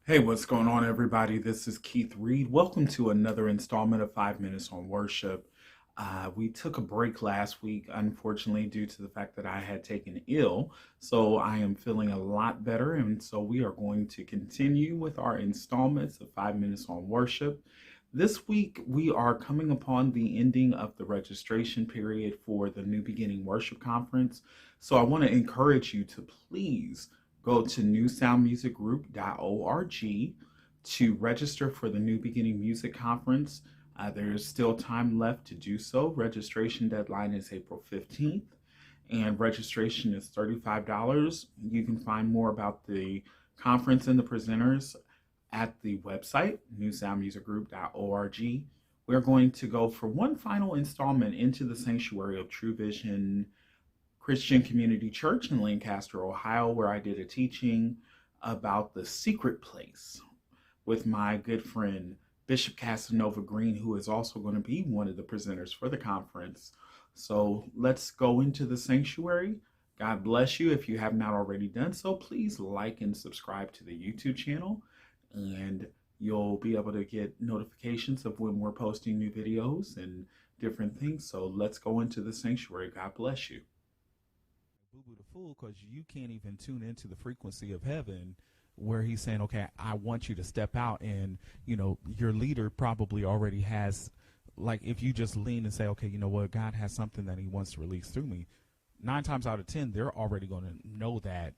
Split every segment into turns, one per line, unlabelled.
Hey, what's going on, everybody? This is Keith Reed. Welcome to another installment of 5 Minutes on Worship. We took a break last week, unfortunately, due to the fact that I had taken ill. So I am feeling a lot better. And so we are going to continue with our installments of 5 Minutes on Worship. This week, we are coming upon the ending of the registration period for the New Beginning Worship Conference. So I want to encourage you to please go to newsoundmusicgroup.org to register for the New Beginning Music Conference. There is still time left to do so. Registration deadline is April 15th, and registration is $35. You can find more about the conference and the presenters at the website, newsoundmusicgroup.org. We're going to go for one final installment into the sanctuary of True Vision Christian Community Church in Lancaster, Ohio, where I did a teaching about the secret place with my good friend Bishop Casanova Green, who is also going to be one of the presenters for the conference. So let's go into the sanctuary. God bless you. If you have not already done so, please like and subscribe to the YouTube channel, and you'll be able to get notifications of when we're posting new videos and different things. So let's go into the sanctuary. God bless you.
Boo boo the fool, because you can't even tune into the frequency of heaven where he's saying, okay, I want you to step out. And, your leader probably already has, like, if you just lean and say, okay, you know what, God has something that he wants to release through me. 9 times out of 10, they're already going to know that.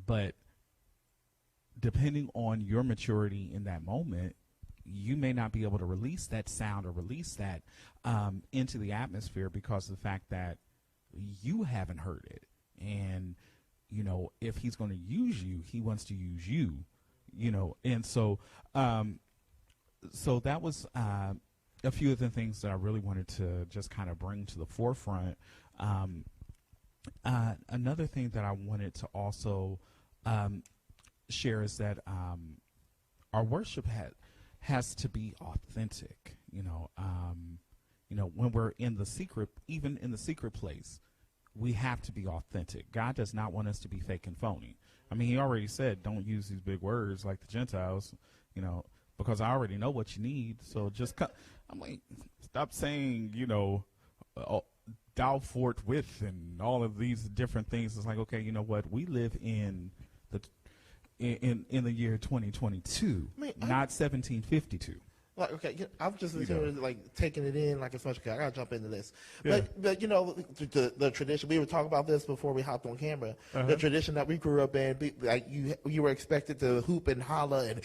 But depending on your maturity in that moment, you may not be able to release that sound or release that into the atmosphere because of the fact that you haven't heard it. And, if he's going to use you, he wants to use you, and so that was a few of the things that I really wanted to just kind of bring to the forefront. Another thing that I wanted to also share is that our worship has to be authentic, when we're in the secret, even in the secret place. We have to be authentic. God does not want us to be fake and phony. I mean, he already said, don't use these big words like the Gentiles, because I already know what you need. So just, I'm like, stop saying, thou forthwith and all of these different things. It's like, okay, you know what? We live in the year 2022, not 1752.
Like, okay, I'm just like taking it in like as much. Okay, I gotta jump into this,
Yeah.
but the tradition. We were talking about this before we hopped on camera. The tradition that we grew up in, like you were expected to hoop and holler and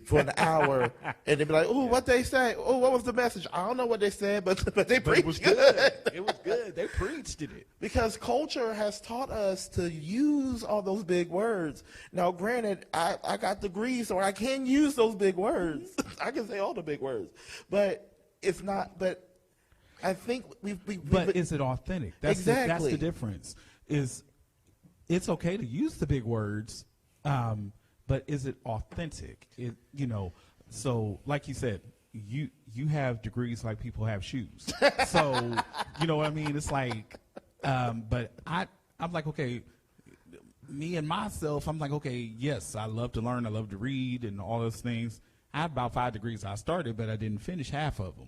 for an hour, and they'd be like, "Oh, what they say? Oh, what was the message? I don't know what they said, but they preached
it was good. It was good. They preached it.
Because culture has taught us to use all those big words. Now, granted, I got degrees, so I can use those big words. I can say all the big words, but it's not. But I think
But is it authentic? That's
exactly.
That's the difference. It's okay to use the big words, but is it authentic? So like you said, you have degrees like people have shoes. So you know what I mean? It's like, but I'm like, okay, me and myself, I'm like, okay, yes, I love to learn, I love to read, and all those things. I had about 5 degrees I started, but I didn't finish half of them,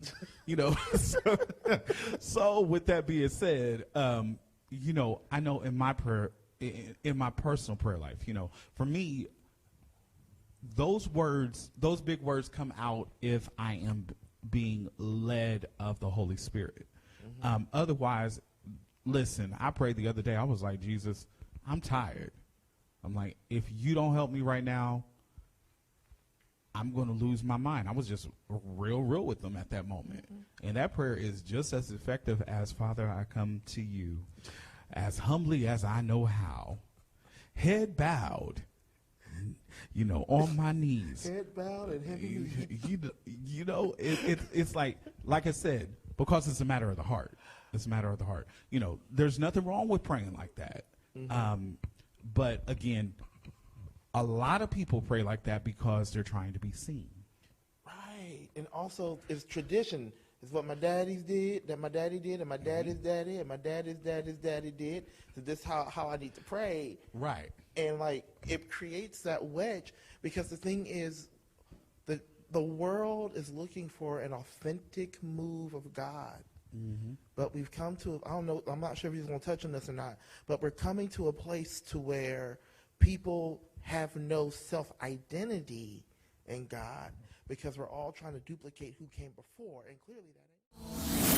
So with that being said, I know in my prayer, in my personal prayer life, for me, those big words come out if I am being led of the Holy Spirit. Otherwise, listen, I prayed the other day. I was like, Jesus, I'm tired. I'm like, if you don't help me right now, I'm going to lose my mind. I was just real with them at that moment. And that prayer is just as effective as, Father, I come to you as humbly as I know how, head bowed, on my knees.
Head bowed and heavy.
It's like I said, because it's a matter of the heart. It's a matter of the heart. There's nothing wrong with praying like that. But again, a lot of people pray like that because they're trying to be seen.
Right. And also, it's tradition. It's what my daddies did, that my daddy did, and my daddy's daddy, and my daddy's daddy's daddy did. So this is how I need to pray.
Right.
and like it creates that wedge, because the thing is, the world is looking for an authentic move of God. But we've come to, I don't know, I'm not sure if he's going to touch on this or not, but we're coming to a place to where people have no self-identity in God, because we're all trying to duplicate who came before, and clearly that ain't.